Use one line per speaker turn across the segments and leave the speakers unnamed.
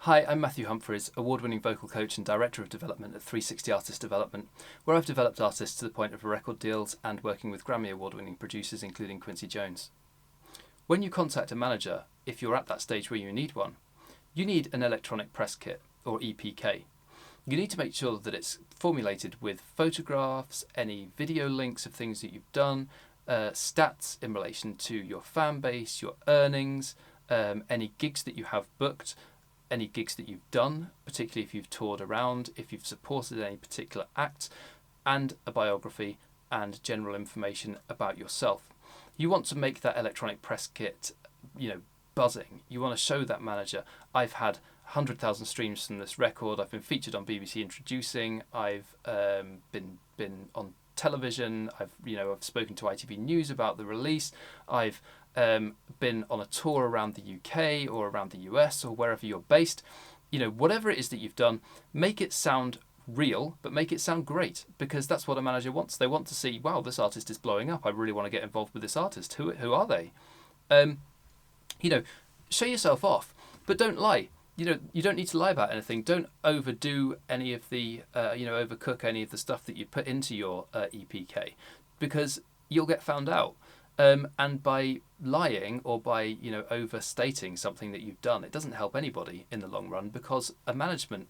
Hi, I'm Matthew Humphreys, award-winning vocal coach and Director of Development at 360 Artist Development, where I've developed artists to the point of record deals and working with Grammy award-winning producers including Quincy Jones. When you contact a manager, if you're at that stage where you need one, you need an electronic press kit, or EPK. You need to make sure that it's formulated with photographs, any video links of things that you've done, stats in relation to your fan base, your earnings, any gigs that you have booked, any gigs that you've done, particularly if you've toured around, if you've supported any particular act, and a biography and general information about yourself. You want to make that electronic press kit, buzzing. You want to show that manager, I've had 100,000 streams from this record, I've been featured on BBC Introducing, I've been on television, I've spoken to ITV News about the release, I've been on a tour around the UK or around the US or wherever you're based. Whatever it is that you've done, make it sound real, but make it sound great, because that's what a manager wants. They want to see, wow, this artist is blowing up. I really want to get involved with this artist. Who are they? Show yourself off, but don't lie. You don't need to lie about anything. Don't overdo any of the, overcook any of the stuff that you put into your EPK, because you'll get found out. And by lying or by overstating something that you've done, it doesn't help anybody in the long run, because a management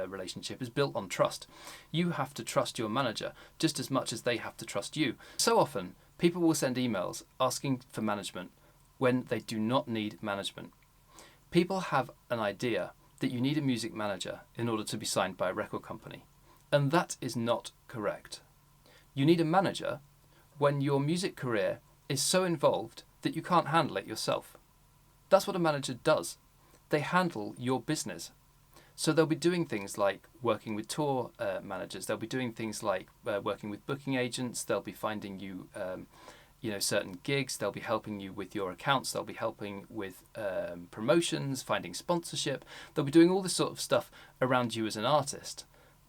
relationship is built on trust. You have to trust your manager just as much as they have to trust you. So often, people will send emails asking for management when they do not need management. People have an idea that you need a music manager in order to be signed by a record company, and that is not correct. You need a manager when your music career is so involved that you can't handle it yourself. That's what a manager does. They handle your business. So they'll be doing things like working with tour managers. They'll be doing things like working with booking agents. They'll be finding you, certain gigs. They'll be helping you with your accounts. They'll be helping with promotions, finding sponsorship. They'll be doing all this sort of stuff around you as an artist.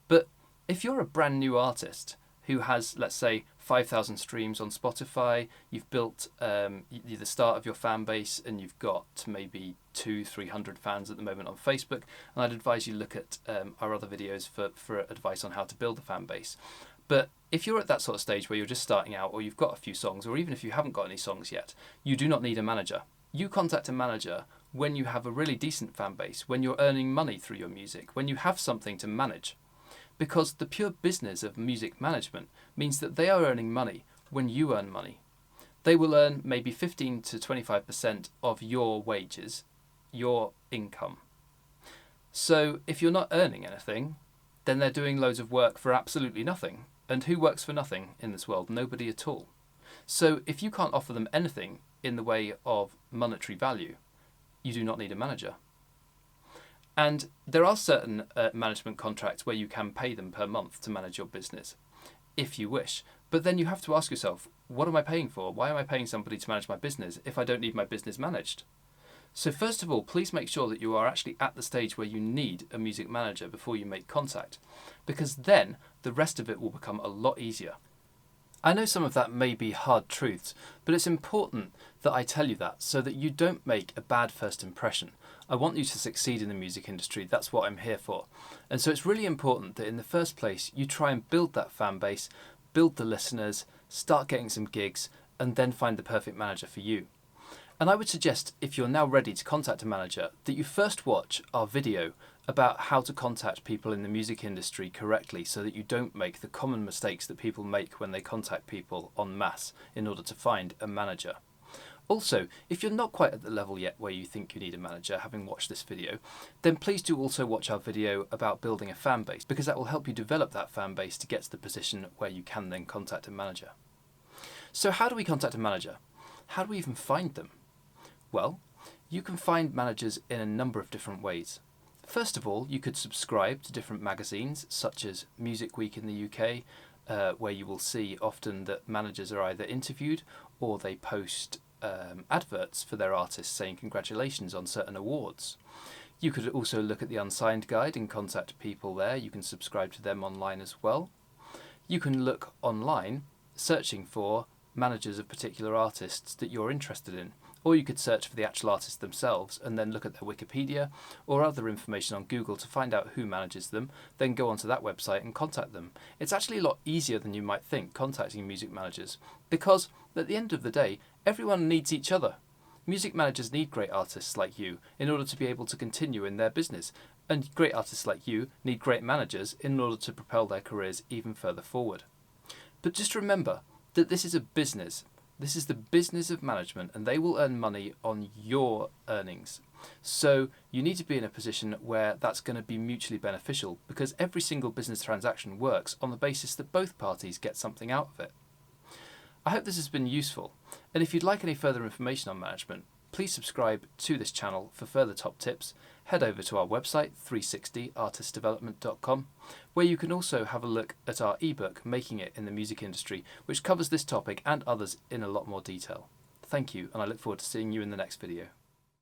But if you're a brand new artist who has, let's say, 5,000 streams on Spotify, you've built the start of your fan base, and you've got maybe 200-300 fans at the moment on Facebook, and I'd advise you look at our other videos for advice on how to build a fan base. But if you're at that sort of stage where you're just starting out, or you've got a few songs, or even if you haven't got any songs yet, you do not need a manager. You contact a manager when you have a really decent fan base, when you're earning money through your music, when you have something to manage. Because the pure business of music management means that they are earning money when you earn money. They will earn maybe 15 to 25% of your wages, your income. So if you're not earning anything, then they're doing loads of work for absolutely nothing. And who works for nothing in this world? Nobody at all. So if you can't offer them anything in the way of monetary value, you do not need a manager. And there are certain management contracts where you can pay them per month to manage your business, if you wish. But then you have to ask yourself, what am I paying for? Why am I paying somebody to manage my business if I don't need my business managed? So first of all, please make sure that you are actually at the stage where you need a music manager before you make contact, because then the rest of it will become a lot easier. I know some of that may be hard truths, but it's important that I tell you that so that you don't make a bad first impression. I want you to succeed in the music industry. That's what I'm here for. And so it's really important that in the first place, you try and build that fan base, build the listeners, start getting some gigs, and then find the perfect manager for you. And I would suggest, if you're now ready to contact a manager, that you first watch our video about how to contact people in the music industry correctly, so that you don't make the common mistakes that people make when they contact people en masse in order to find a manager. Also, if you're not quite at the level yet where you think you need a manager, having watched this video, then please do also watch our video about building a fan base, because that will help you develop that fan base to get to the position where you can then contact a manager. So how do we contact a manager? How do we even find them? Well, you can find managers in a number of different ways. First of all, you could subscribe to different magazines, such as Music Week in the UK, where you will see often that managers are either interviewed or they post adverts for their artists saying congratulations on certain awards. You could also look at the Unsigned Guide and contact people there. You can subscribe to them online as well. You can look online searching for managers of particular artists that you're interested in, Or you could search for the actual artists themselves and then look at their Wikipedia or other information on Google to find out who manages them, then go onto that website and contact them. It's actually a lot easier than you might think contacting music managers, because at the end of the day, everyone needs each other. Music managers need great artists like you in order to be able to continue in their business, and great artists like you need great managers in order to propel their careers even further forward. But just remember that this is a business. This is the business of management, and they will earn money on your earnings. So you need to be in a position where that's going to be mutually beneficial, because every single business transaction works on the basis that both parties get something out of it. I hope this has been useful, and if you'd like any further information on management, please subscribe to this channel for further top tips. Head over to our website, 360artistdevelopment.com, where you can also have a look at our ebook, Making It in the Music Industry, which covers this topic and others in a lot more detail. Thank you, and I look forward to seeing you in the next video.